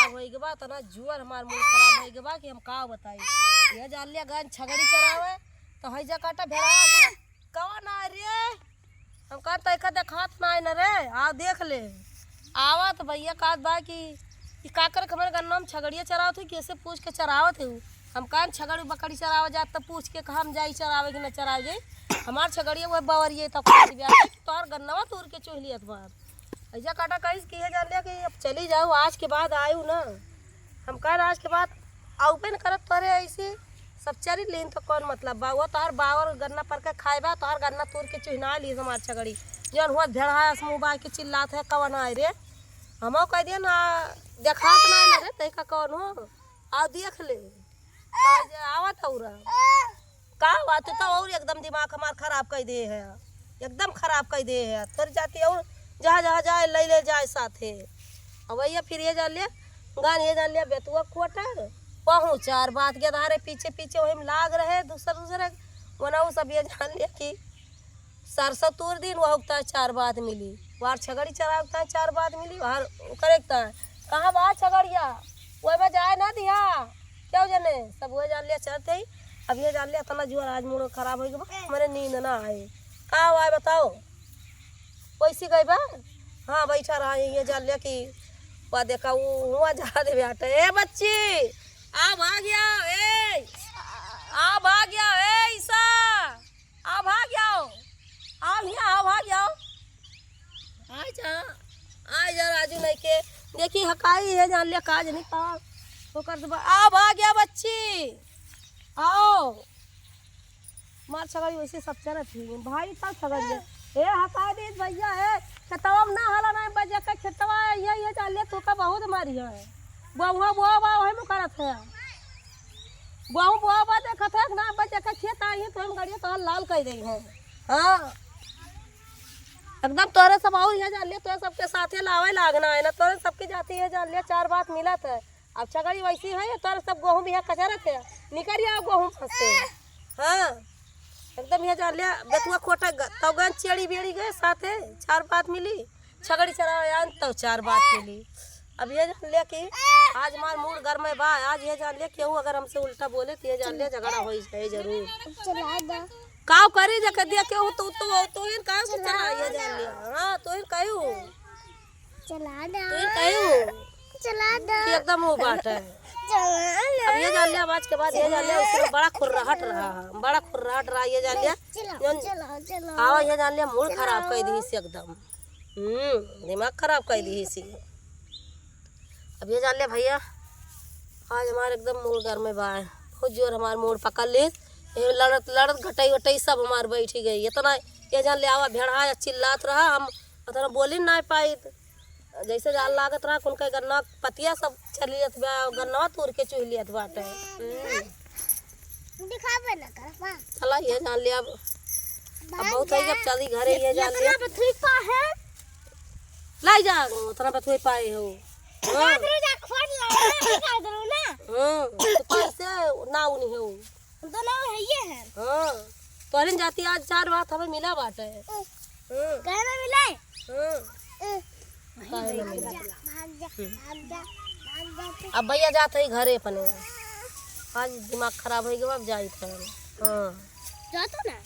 खराब हो गया तना जुअर हमार मूड खराब हो गया कि हम का बताई। ये जान लिया गन छगड़ी चरावे तो हई जा काटा भेड़ा कौन आ रे हम का तैका देखात ना न रे आ देख ले आवत भैया कात बा कि काकर खबर गन्ना में छगड़िया चरावत हुई कैसे पूछ के चरावत है हम कान छगड़ी बकरी चरावा जात तो पूछ के हम जाई चरावे कि न चरावे जाई हमार छगड़िया वो बवरिए तो तोर गन्नवा तोड़ के चोह लियत बात ऐसा काटा कहीं की है जान लिया कि अब चली जाओ आज के बाद आयु ना हम कह आज के बाद ओपन करत तोरे ऐसे सब चरी लेन तो कौन मतलब बा वो तोहर बावर गन्ना पर के खाए बा तोहर गन्ना तोड़ के चुहना ली हमार छगड़ी जौन हुआ भेड़ा मुँह बा के चिल्लात है कवन आए रे हम कह दिए ना देखात ना रे तैका कौन हो आ देख ले आवत औरा का बात तो और एकदम दिमाग हमार खराब कर दे है एकदम खराब कर दे है तर जाती और जहाँ जहाँ जाए ले जाए साथे अब भैया फिर ये जान लिया गान ये जान लिया बेतुआ क्वार्टर पहुँचार बात के धारे पीछे पीछे वही में लाग रहे दूसरे वना वो सब ये जान लिया कि सरसों तोड़ दिन वह उगता है 4 बात मिली वार छगड़ी चरा उगता है 4 बात मिली वार करेक्ता है कहाँ बाहर छगड़िया वही में जाए ना दिया क्यों जाने सब वही जान लिया चलते ही अब ये जान लिया तना जुआर आज मूड खराब हो गया हमारे नींद ना आए कहाँ आए बताओ वैसी गई बा हाँ बैठा रहा ये जान लिया कि वह देखा वो हुआ जा दे बेटा ए बच्ची आ भाग जाओ ए आ भाग जाओ ए ईसा आ भाग जाओ आ भैया आ भाग जाओ आ जा राजू नहीं के देखी हकाई है जान लिया काज नहीं का वो कर आ भाग गया बच्ची आओ मार छगड़ी वैसे सब चल थी भाई तब छगड़ी ए हका दे भैया है खेतवा में ना हला ना बजा के खेतवा ये जान लिया तो का बहुत मारी है बुआ वही में करत है बुआ देखत है ना बजा के खेत आई तो हम गाड़िया तो लाल कर दे है हाँ एकदम तोरे सब और ये जान लिया तो सबके साथे लावे लागना है ना तोरे सबके जाती है जान लिया 4 बात मिलत है अब छगड़ी वैसी है तोरे सब गेहूँ भी कचरत है निकल आओ गेहूँ फंसे हाँ एकदम ये जान लिया बेतुआ खोटा तब गन चेड़ी बेड़ी गए साथे 4 बात मिली छगड़ी चराया तब 4 बात मिली अब ये जान लिया कि आज हमार मूड घर में बा आज ये जान लिया क्यों अगर हमसे उल्टा बोले तो ये जान लिया झगड़ा हो जाए जरूर काव करी जक दिया क्यों तो इन का से चला ये जान लिया हां तो इन कहू चला दे तो इन कहू चला दे एकदम वो बात है अब ये जान लिया आज के बाद ये जान लिया उसमें बड़ा खुर्राहट रहा ये जान लिया आओ ये जान लिया मूड खराब कर दी से एकदम दिमाग खराब कर दी सी अब ये जान लिया भैया आज हमारे एकदम मूड घर में बा बहुत जोर हमारे मूड पकड़ ली लड़त घटाई सब हमारे बैठी गई इतना ये जान ले आवा भेड़ा चिल्लात रहा हम इतना बोली ना पाई जैसे जाल लागत रहा उनका गन्ना पतिया सब चलियत गन्ना तोड़ के चुह लियत बाटे दिखावे ना कर चला ये जान लिया अब बहुत है जब चली घरे ये जान लिया बथुई पा है लाई जा उतना बथुई पाए हो जा खोल ला कर दो ना तो कैसे ना उनी हो दोनों है ये है हां तोरिन जाती आज 4 बात हमें मिला बाटे कहना मिला अब भैया जाते ही घरे अपने आज दिमाग खराब हो गया अब जाई हाँ जातो ना।